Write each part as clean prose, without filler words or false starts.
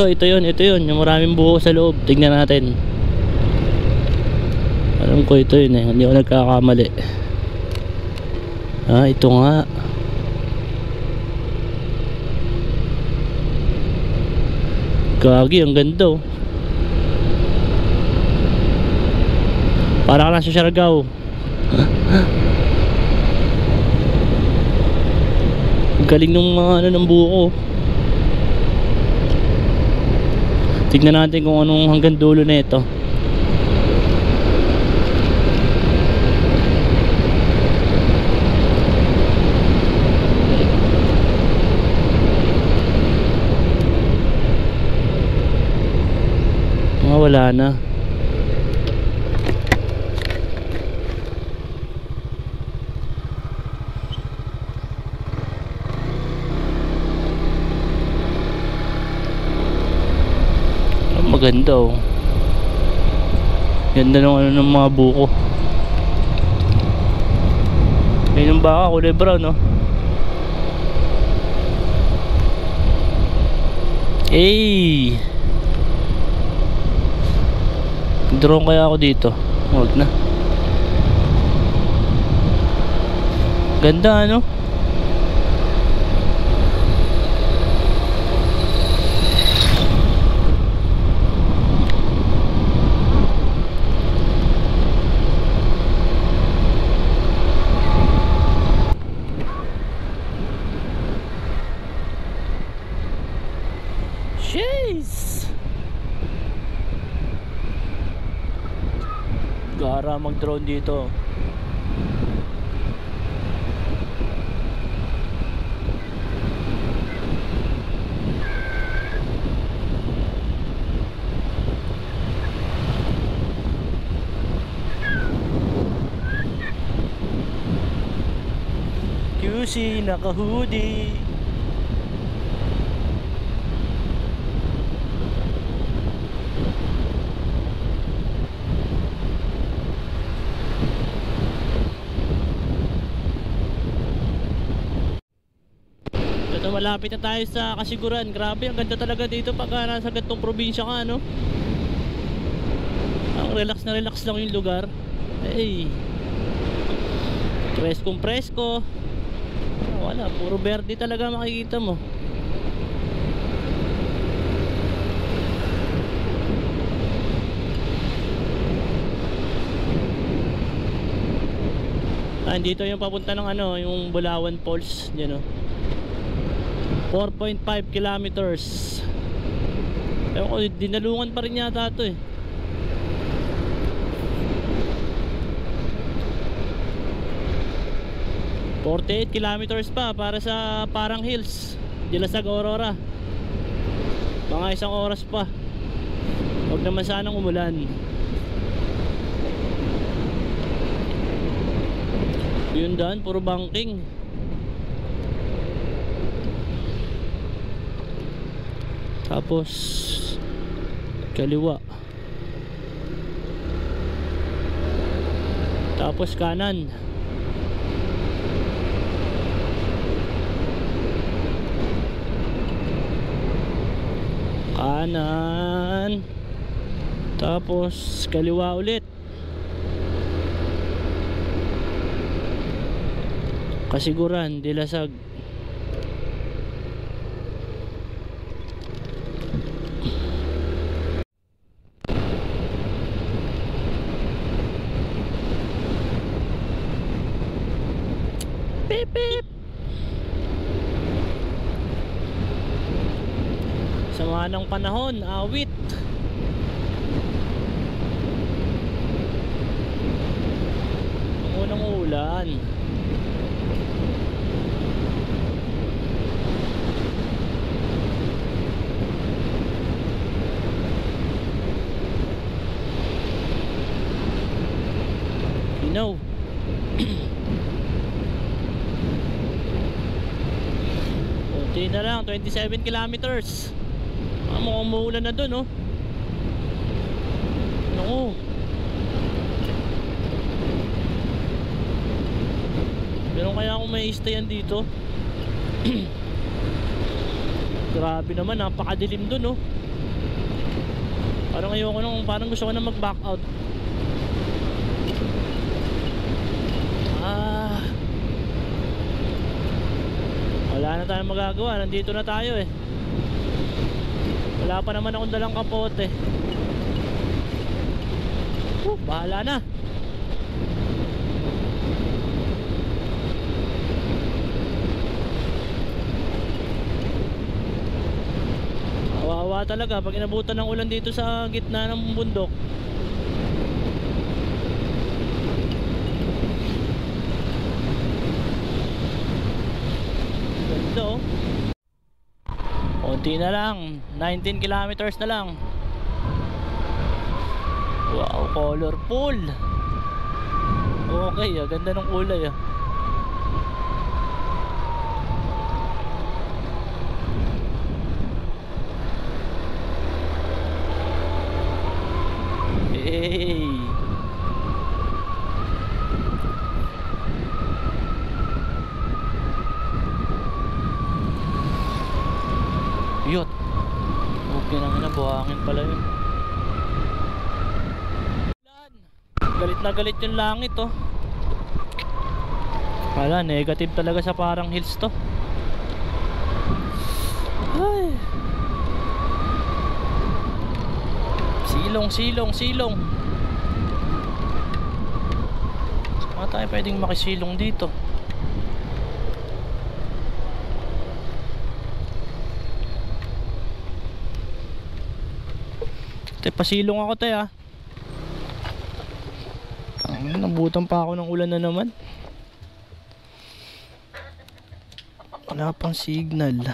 ito yun, yung maraming buko sa loob. Tignan natin. Alam ko ito yun eh, hindi ako nagkakamali. Ah, ito nga. Gagi, ang ganda oh. Para ka lang sa Siargao. Galing ng mga ano ng buko. Tignan natin kung anong hanggang dulo na ito. Wala na. Maganda oh. Ganda ng ano ng mga buko. Ayun yung baka kulay brown no. Eh. Drone kaya ako dito. Huwag na. Ganda ano. Gara mag-drone dito. QC naka-hoodie. Malapit na tayo sa Kasiguran. Grabe, ang ganda talaga dito pagka nasa gantong probinsya ka, no? Ang relax na relax lang yung lugar. Hey, preskong presko. Wala, puro verde talaga makikita mo. Dito yung papunta ng ano, yung Bulawan Falls, you know. 4.5 kilometers. Ewan ko, dinalungan pa rin yata ito eh. $48 kilometers pa para sa Parang Hills, Dilasag, Aurora. Mga 1 oras pa. Huwag naman sanang umulan. Yun daan, puro banking. Tapos kaliwa. Tapos kanan. Kanan. Tapos kaliwa ulit. Kasiguran, Dilasag. Pip pip. Sama ng panahon, awit. Ang unang ulan. You know. Kunti na lang, 27 kilometers. Mukhang umuulan na dun, oh. Naku. Pero kaya kung may stayan dito. Grabe naman, napakadilim dun, oh. Parang ayoko nung, parang gusto ko na mag back out. Wala na tayong magagawa, nandito na tayo eh. Wala pa naman akong dalang kapote. Bahala na. Kawawa talaga pag inabutan ng ulan dito sa gitna ng bundok. Ganda oh. Konti na lang, 19 kilometers na lang. Wow, colorful. Okay, ganda ng kulay ah. Hey. Yot. Okay na buhangin pala yun. Galit na galit yung langit oh. Wala, negative talaga sa Parang Hills to. Ay. Silong, silong, silong. Baka tayo pwedeng makisilong dito. Pasilong ako tayo ah. Nabutan pa ako ng ulan na naman. Wala pang signal.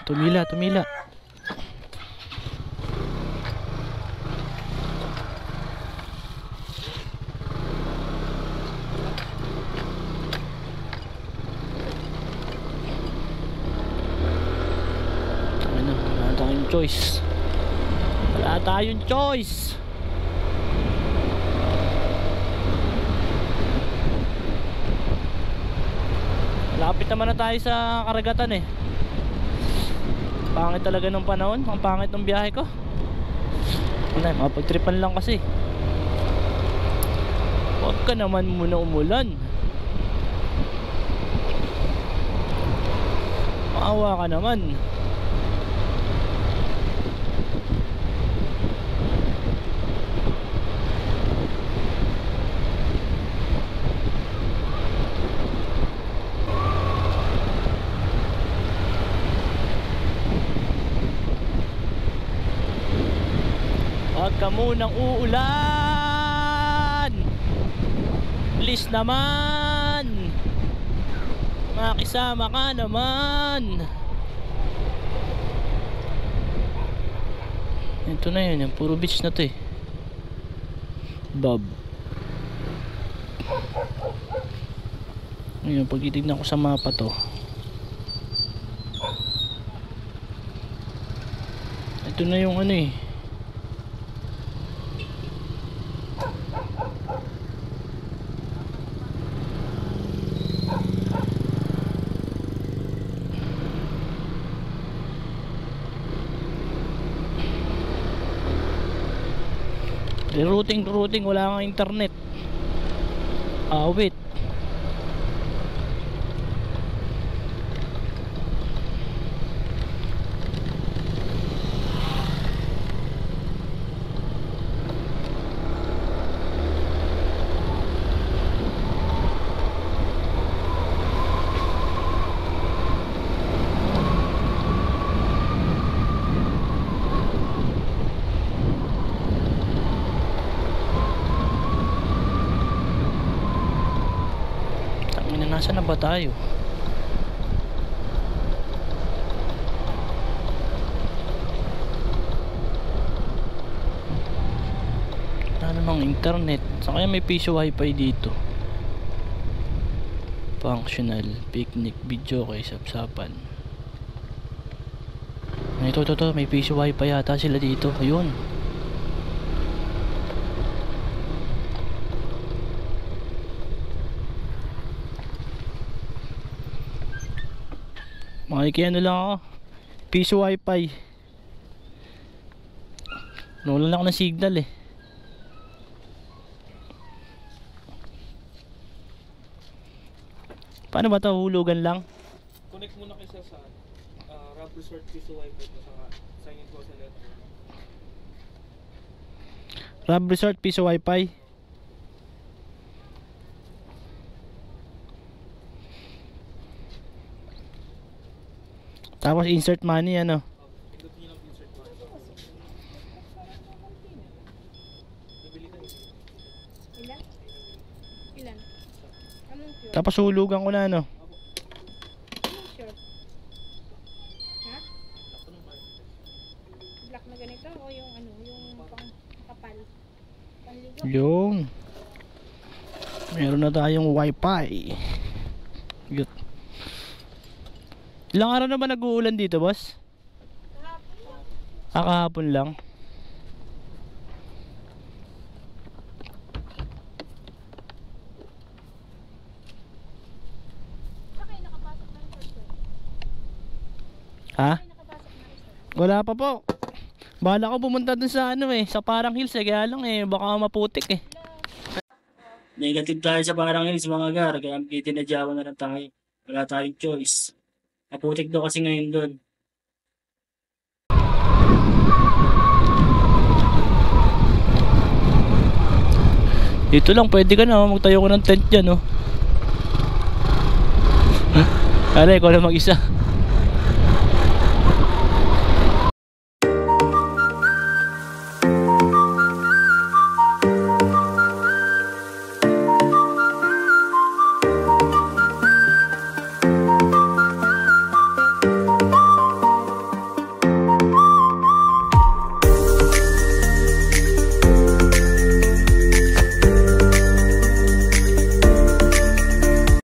Tumila, tumila. Choice. Wala tayong choice. Lapit naman na tayo sa karagatan eh. Pangit talaga ng panahon. Ang pangit ng biyahe ko. Ano, mapagtripan lang kasi. Huwag ka naman muna umulan. Maawa ka naman. Huwag ka munang uulan. Please naman. Makisama ka naman. Ito na yun, yung puro beach na to eh. Bob. Ngayon, pag titignan ko sa mapa to, ito na yung ano eh. Routing, wala kang internet. Wait. Nasaan na ba tayo? Wala namang internet. Saan kaya may piso wifi dito? Functional, picnic, video kay sapsapan. Ito, may piso wifi yata sila dito. Ayun. Makikiano lang ako. Piso wifi. Nawalan ako ng signal eh. Paano ba ito? Hulugan lang? Connect muna kayo sa Rob Resort Piso Wifi mo sa inyo po sa letter. Rob Resort Piso Wifi. Tapos insert money ano. Pindot niyo lang insert mo. Nabili kayo. Ilan? Ilan? Anong sure? Tapos hulugan ko na ano. Anong sure? Ha? Black na ganito o yung ano, yung pang kapal? Panligo? Yung meron na tayong wifi. Good. Ilang araw na ba nag-uulan dito, boss? Kahapon lang. Saka yung nakapasok na yung resort. Ha? Saka yung nakapasok na resort. Wala pa po. Bahala ko pumunta dun sa ano eh, sa Parang Hills eh, kaya lang eh, baka maputik eh. Negative tayo sa Parang Hills mga gar, kaya itinadyawan na lang tayo. Wala tayong choice. Maputik daw kasi ngayon dun. Dito lang, pwede ka na, magtayo ko ng tent dyan oh. Alay, ko na mag-isa.